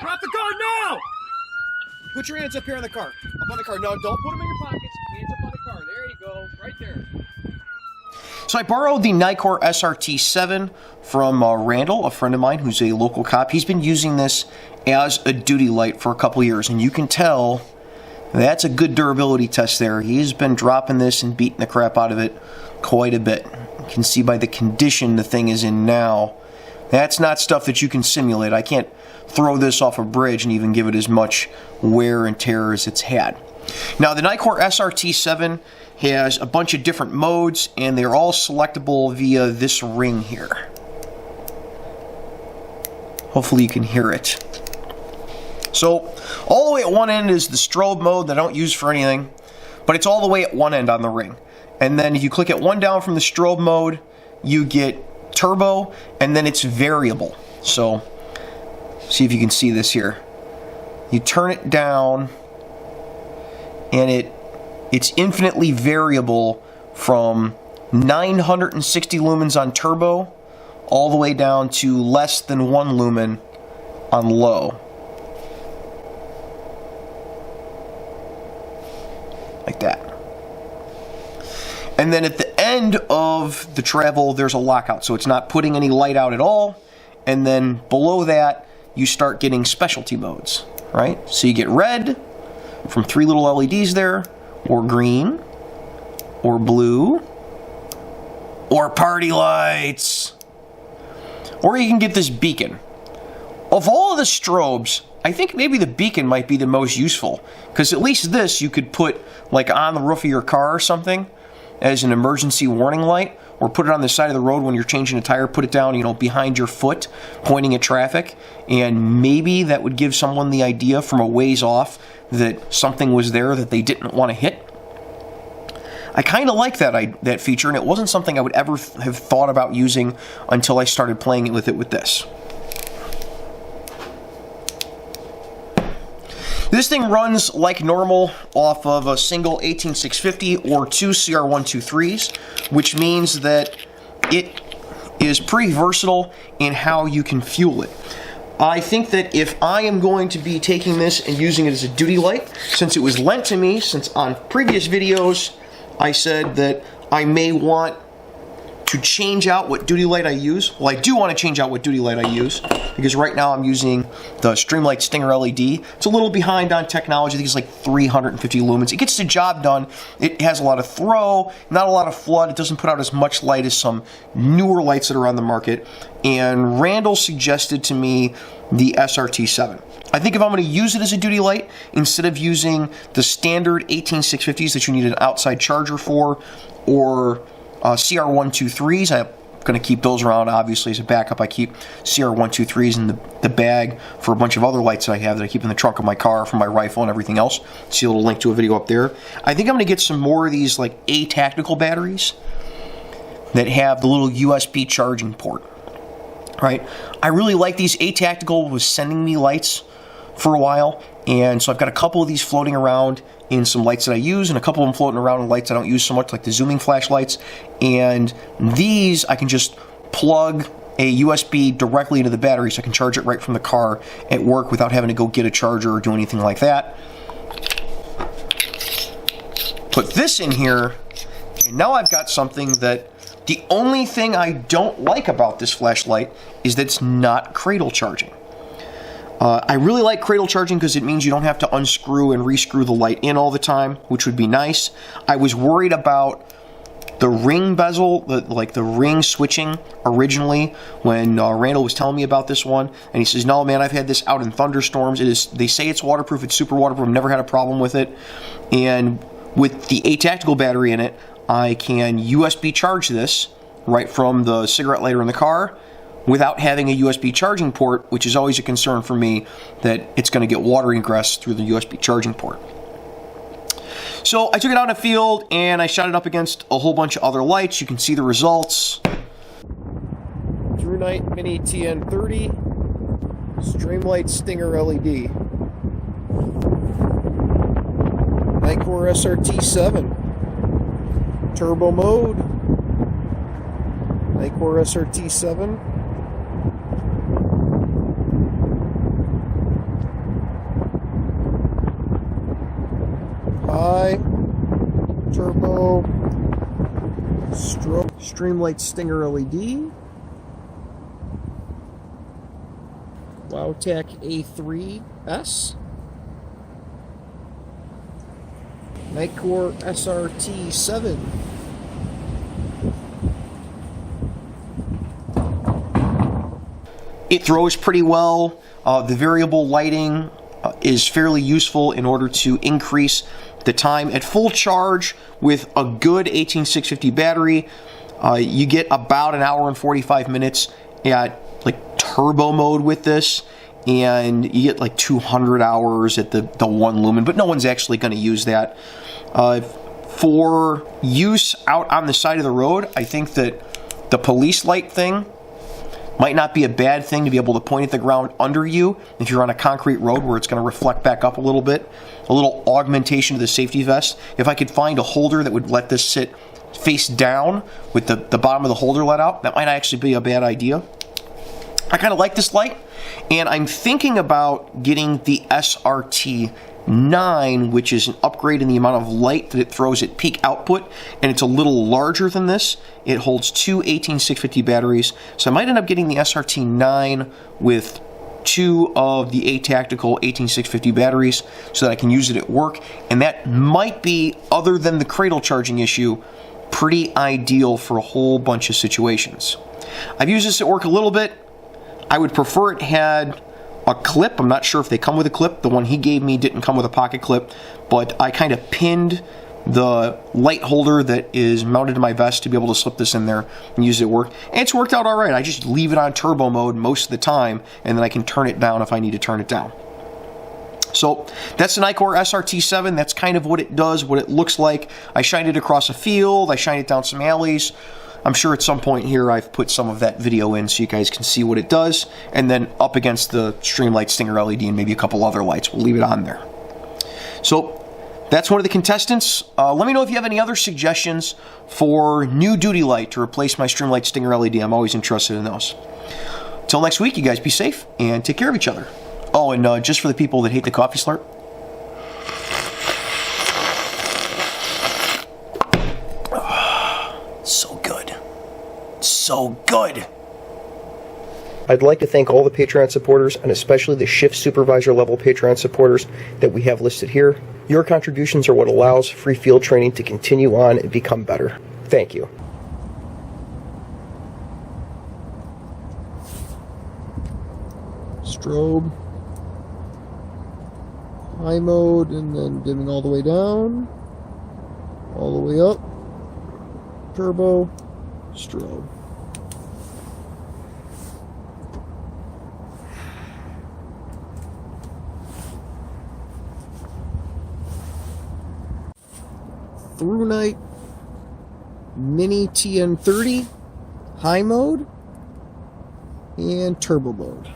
Drop the gun now! Put your hands up here on the car. Up on the car. No, don't put them in your pockets. Hands up on the car. There you go. Right there. So I borrowed the Nitecore SRT-7 from Randall, a friend of mine who's a local cop. He's been using this as a duty light for a couple years, and you can tell that's a good durability test there. He's been dropping this and beating the crap out of it quite a bit. You can see by the condition the thing is in now. That's not stuff that you can simulate. I can't throw this off a bridge and even give it as much wear and tear as it's had. Now, the Nitecore SRT-7 has a bunch of different modes, and they're all selectable via this ring here. Hopefully you can hear it. So, all the way at one end is the Strobe Mode that I don't use for anything, but it's all the way at one end on the ring. And then if you click it one down from the Strobe Mode, you get Turbo, and then it's variable. So, see if you can see this here. You turn it down, and it's infinitely variable from 960 lumens on turbo all the way down to less than 1 lumen on low. Like that. And then at the end of the travel, there's a lockout, so it's not putting any light out at all. And then below that, you start getting specialty modes, right? So you get red from 3 little LEDs there, or green, or blue, or party lights. Or you can get this beacon. Of all of the strobes, I think maybe the beacon might be the most useful, because at least this you could put like on the roof of your car or something as an emergency warning light, or put it on the side of the road when you're changing a tire, put it down, you know, behind your foot, pointing at traffic, and maybe that would give someone the idea from a ways off that something was there that they didn't want to hit. I kind of like that feature, and it wasn't something I would ever have thought about using until I started playing with this. This thing runs like normal off of a single 18650 or 2 CR123s, which means that it is pretty versatile in how you can fuel it. I think that if I am going to be taking this and using it as a duty light, since it was lent to me, since on previous videos I said that I may want to change out what duty light I use. Well, I do want to change out what duty light I use, because right now I'm using the Streamlight Stinger LED. It's a little behind on technology. I think it's like 350 lumens. It gets the job done. It has a lot of throw, not a lot of flood. It doesn't put out as much light as some newer lights that are on the market. And Randall suggested to me the SRT-7. I think if I'm going to use it as a duty light, instead of using the standard 18650s that you need an outside charger for, or CR123s, I'm going to keep those around, obviously, as a backup. I keep CR123s in the bag for a bunch of other lights that I have that I keep in the trunk of my car for my rifle and everything else. See a little link to a video up there. I think I'm going to get some more of these like A-tactical batteries that have the little USB charging port. Right? I really like these. A-tactical was sending me lights for a while, and so I've got a couple of these floating around in some lights that I use, and a couple of them floating around in lights I don't use so much, like the zooming flashlights. And these I can just plug a USB directly into the battery, so I can charge it right from the car at work without having to go get a charger or do anything like that. Put this in here, and now I've got something that the only thing I don't like about this flashlight is that it's not cradle charging. I really like cradle charging because it means you don't have to unscrew and rescrew the light in all the time, which would be nice. I was worried about the ring bezel, the ring switching originally when Randall was telling me about this one, and he says, no man, I've had this out in thunderstorms. They say it's waterproof, it's super waterproof, never had a problem with it. And with the A-tactical battery in it, I can USB charge this right from the cigarette lighter in the car without having a USB charging port, which is always a concern for me, that it's going to get water ingress through the USB charging port. So I took it out in the field and I shot it up against a whole bunch of other lights. You can see the results. TrueNight Mini TN30, Streamlight Stinger LED, Nitecore SRT-7, Turbo Mode, Nitecore SRT-7, turbo, strobe, Streamlight Stinger LED, Wowtech A3S, Nitecore SRT-7, it throws pretty well. The variable lighting is fairly useful in order to increase the time. At full charge with a good 18650 battery, you get about an hour and 45 minutes at like turbo mode with this, and you get like 200 hours at the 1 lumen, but no one's actually going to use that. For use out on the side of the road, I think that the police light thing might not be a bad thing to be able to point at the ground under you if you're on a concrete road where it's going to reflect back up a little bit. A little augmentation to the safety vest. If I could find a holder that would let this sit face down with the bottom of the holder let out, that might actually be a bad idea. I kind of like this light, and I'm thinking about getting the SRT-9, which is an upgrade in the amount of light that it throws at peak output, and it's a little larger than this. It holds 2 18650 batteries, so I might end up getting the SRT-9 with 2 of the A-Tactical 18650 batteries so that I can use it at work, and that might be, other than the cradle charging issue, pretty ideal for a whole bunch of situations. I've used this at work a little bit. I would prefer it had a clip. I'm not sure if they come with a clip. The one he gave me didn't come with a pocket clip, but I kind of pinned the light holder that is mounted to my vest to be able to slip this in there and use it at work. And it's worked out all right. I just leave it on turbo mode most of the time, and then I can turn it down if I need to turn it down. So that's the Nitecore SRT-7. That's kind of what it does, what it looks like. I shined it across a field. I shined it down some alleys. I'm sure at some point here I've put some of that video in so you guys can see what it does, and then up against the Streamlight Stinger LED and maybe a couple other lights. We'll leave it on there. So that's one of the contestants. Let me know if you have any other suggestions for new duty light to replace my Streamlight Stinger LED. I'm always interested in those. Till next week, you guys be safe and take care of each other. Oh, and just for the people that hate the coffee slurp, so good. So good. I'd like to thank all the Patreon supporters, and especially the shift supervisor level Patreon supporters that we have listed here. Your contributions are what allows free field training to continue on and become better. Thank you. Strobe. High mode, and then dimming all the way down. All the way up. Turbo. Strobe. Through night, mini TN30, high mode, and turbo mode.